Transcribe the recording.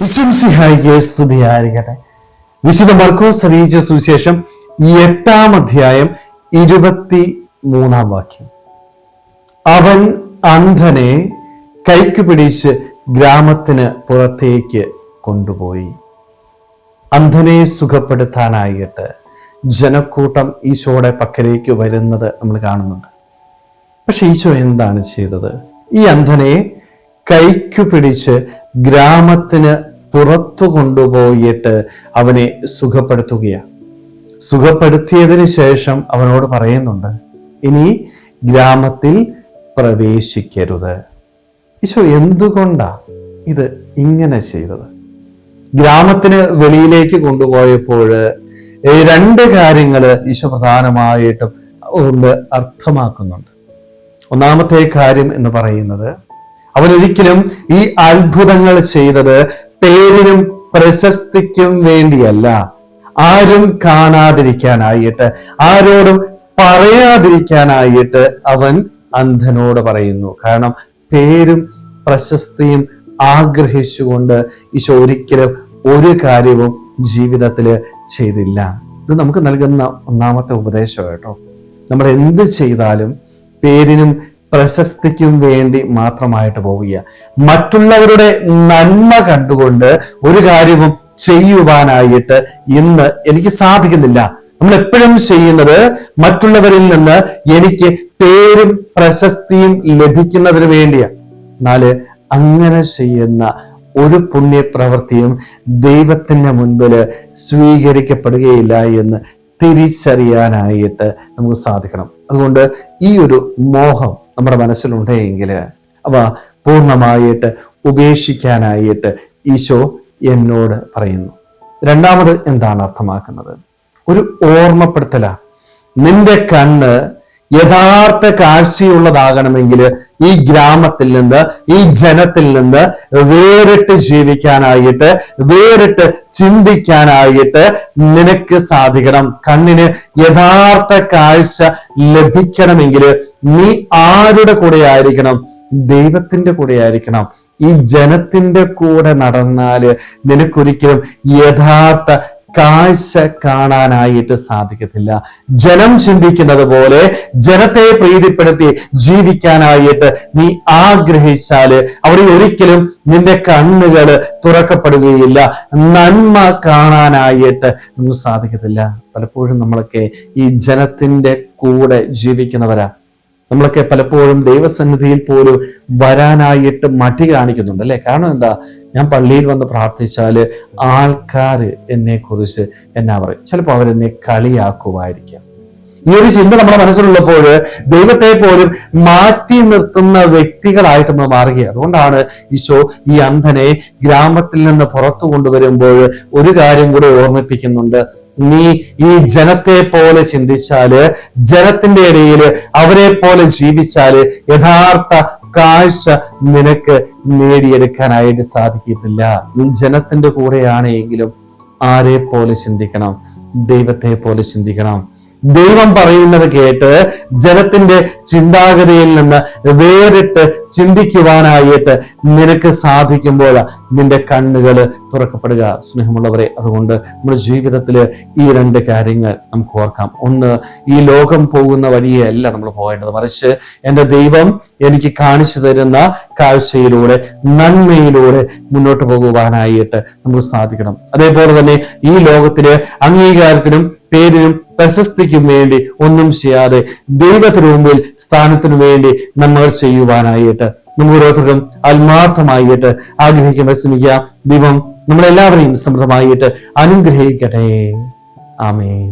ഈശോമിശിഹായിക്ക് സ്തുതിയായിരിക്കട്ടെ. വിശുദ്ധ മർക്കോസ് അറിയിച്ച സുവിശേഷം 8-ാം അധ്യായം 23-ാം വാക്യം. അവൻ അന്ധനെ കൈക്ക് പിടിച്ച് ഗ്രാമത്തിന് പുറത്തേക്ക് കൊണ്ടുപോയി. അന്ധനെ സുഖപ്പെടുത്താനായിട്ട് ജനക്കൂട്ടം ഈശോയുടെ പക്കലേക്ക് വരുന്നത് നമ്മൾ കാണുന്നുണ്ട്. പക്ഷെ ഈശോ എന്താണ് ചെയ്തത്? ഈ അന്ധനെ കൈക്കു പിടിച്ച് ഗ്രാമത്തിന് പുറത്തു കൊണ്ടുപോയിട്ട് അവനെ സുഖപ്പെടുത്തുകയാണ്. സുഖപ്പെടുത്തിയതിനു ശേഷം അവനോട് പറയുന്നുണ്ട്, ഇനി ഗ്രാമത്തിൽ പ്രവേശിക്കരുത്. ഈശോ എന്തുകൊണ്ടാ ഇത് ഇങ്ങനെ ചെയ്തത്? ഗ്രാമത്തിന് വെളിയിലേക്ക് കൊണ്ടുപോയപ്പോൾ രണ്ട് കാര്യങ്ങൾ ഈശോ പ്രധാനമായിട്ടും കൊണ്ട് അർത്ഥമാക്കുന്നുണ്ട്. ഒന്നാമത്തെ കാര്യം എന്ന് പറയുന്നത്, അവനൊരിക്കലും ഈ അത്ഭുതങ്ങൾ ചെയ്തത് പേരിനും പ്രശസ്തിക്കും വേണ്ടിയല്ല, ആരും കാണാതിരിക്കാനായിട്ട്, ആരോടും പറയാതിരിക്കാനായിട്ട് അവൻ അന്ധനോട് പറയുന്നു. കാരണം പേരും പ്രശസ്തിയും ആഗ്രഹിച്ചുകൊണ്ട് ഈശോ ഒരിക്കലും ഒരു കാര്യവും ജീവിതത്തിൽ ചെയ്തില്ല. ഇത് നമുക്ക് നൽകുന്ന ഒന്നാമത്തെ ഉപദേശം കേട്ടോ. നമ്മൾ എന്ത് ചെയ്താലും പേരിനും പ്രശസ്തിക്കും വേണ്ടി മാത്രമായിട്ട് പോവുക. മറ്റുള്ളവരുടെ നന്മ കണ്ടുകൊണ്ട് ഒരു കാര്യവും ചെയ്യുവാനായിട്ട് ഇന്ന് എനിക്ക് സാധിക്കുന്നില്ല. നമ്മൾ എപ്പോഴും ചെയ്യുന്നത് മറ്റുള്ളവരിൽ നിന്ന് എനിക്ക് പേരും പ്രശസ്തിയും ലഭിക്കുന്നതിന് വേണ്ടിയാണ്. എന്നാല് അങ്ങനെ ചെയ്യുന്ന ഒരു പുണ്യപ്രവൃത്തിയും ദൈവത്തിന്റെ മുൻപിൽ സ്വീകരിക്കപ്പെടുകയില്ല എന്ന് തിരിച്ചറിയാനായിട്ട് നമുക്ക് സാധിക്കണം. അതുകൊണ്ട് ഈ ഒരു മോഹം നമ്മുടെ മനസ്സിലുണ്ടെങ്കിൽ അവ പൂർണ്ണമായിട്ട് ഉപേക്ഷിക്കാനായിട്ട് ഈശോ എന്നോട് പറയുന്നു. രണ്ടാമത് എന്താണ് അർത്ഥമാക്കുന്നത്? ഒരു ഓർമ്മപ്പെടുത്തല. നിന്റെ കണ്ണ് യഥാർത്ഥ കാഴ്ചയുള്ളതാകണമെങ്കിൽ ഈ ഗ്രാമത്തിൽ നിന്ന്, ഈ ജനത്തിൽ നിന്ന് വേറിട്ട് ജീവിക്കാനായിട്ട്, വേറിട്ട് ചിന്തിക്കാനായിട്ട് നിനക്ക് സാധിക്കണം. കണ്ണിന് യഥാർത്ഥ കാഴ്ച ലഭിക്കണമെങ്കിൽ നീ ആരുടെ കൂടെ ആയിരിക്കണം? ദൈവത്തിന്റെ കൂടെ ആയിരിക്കണം. ഈ ജനത്തിന്റെ കൂടെ നടന്നാല് നിനക്കൊരിക്കലും യഥാർത്ഥ കാഴ്ച കാണാനായിട്ട് സാധിക്കത്തില്ല. ജനം ചിന്തിക്കുന്നത് പോലെ ജനത്തെ പ്രീതിപ്പെടുത്തി ജീവിക്കാനായിട്ട് നീ ആഗ്രഹിച്ചാല് അവിടെ ഒരിക്കലും നിന്റെ കണ്ണുകൾ തുറക്കപ്പെടുകയില്ല, നന്മ കാണാനായിട്ട് നമുക്ക് സാധിക്കത്തില്ല. പലപ്പോഴും നമ്മളൊക്കെ ഈ ജനത്തിന്റെ കൂടെ ജീവിക്കുന്നവരാ. നമ്മളൊക്കെ പലപ്പോഴും ദൈവസന്നിധിയിൽ പോലും വരാനായിട്ട് മടി കാണിക്കുന്നുണ്ട് അല്ലെ? കാരണം എന്താ? ഞാൻ പള്ളിയിൽ വന്ന് പ്രാർത്ഥിച്ചാല് ആൾക്കാര് എന്നെ കുറിച്ച് എന്നാ പറയും? ചിലപ്പോൾ അവരെന്നെ കളിയാക്കുമായിരിക്കാം. ഈ ഒരു ചിന്ത നമ്മുടെ മനസ്സിലുള്ളപ്പോൾ ദൈവത്തെ പോലും മാറ്റി നിർത്തുന്ന വ്യക്തികളായിട്ട് നമ്മൾ മാറുകയാണ്. അതുകൊണ്ടാണ് ഈശോ ഈ അന്ധനെ ഗ്രാമത്തിൽ നിന്ന് പുറത്തു കൊണ്ടുവരുമ്പോൾ ഒരു കാര്യം കൂടെ ഓർമ്മിപ്പിക്കുന്നുണ്ട്. നീ ഈ ജനത്തെ പോലെ ചിന്തിച്ചാല്, ജനത്തിന്റെ ഇടയിൽ അവരെ പോലെ ജീവിച്ചാല് യഥാർത്ഥ കാഴ്ച നിനക്ക് നേടിയെടുക്കാനായിട്ട് സാധിക്കത്തില്ല. നീ ജനത്തിന്റെ കൂടെയാണെങ്കിലും ആരെ പോലെ ചിന്തിക്കണം? ദൈവത്തെ പോലെ ചിന്തിക്കണം. ദൈവം പറയുന്നത് കേട്ട് ജനത്തിന്റെ ചിന്താഗതിയിൽ നിന്ന് വേറിട്ട് ചിന്തിക്കുവാനായിട്ട് നിനക്ക് സാധിക്കുമ്പോൾ നിന്റെ കണ്ണുകൾ തുറക്കപ്പെടുക. സ്നേഹമുള്ളവരെ, അതുകൊണ്ട് നമ്മുടെ ജീവിതത്തിൽ ഈ രണ്ട് കാര്യങ്ങൾ നമുക്ക് ഓർക്കാം. ഒന്ന്, ഈ ലോകം പോകുന്ന വഴിയല്ല നമ്മൾ പോകേണ്ടത്, മറിച്ച് എൻ്റെ ദൈവം എനിക്ക് കാണിച്ചു തരുന്ന കാഴ്ചയിലൂടെ, നന്മയിലൂടെ മുന്നോട്ട് പോകുവാനായിട്ട് നമുക്ക് സാധിക്കണം. അതേപോലെ തന്നെ ഈ ലോകത്തില് അംഗീകാരത്തിനും പേരിനും പ്രശസ്തിക്കും വേണ്ടി ഒന്നും ചെയ്യാതെ ദൈവത്തിന് മുമ്പിൽ സ്ഥാനത്തിനു വേണ്ടി നമ്മൾ ചെയ്യുവാനായിട്ട് നമ്മൾ ഓരോരുത്തരും ആത്മാർത്ഥമായിട്ട് ആഗ്രഹിക്കാൻ ശ്രമിക്കുക. ദൈവം നമ്മളെല്ലാവരെയും സമൃദ്ധമായിട്ട് അനുഗ്രഹിക്കട്ടെ. ആമേൻ.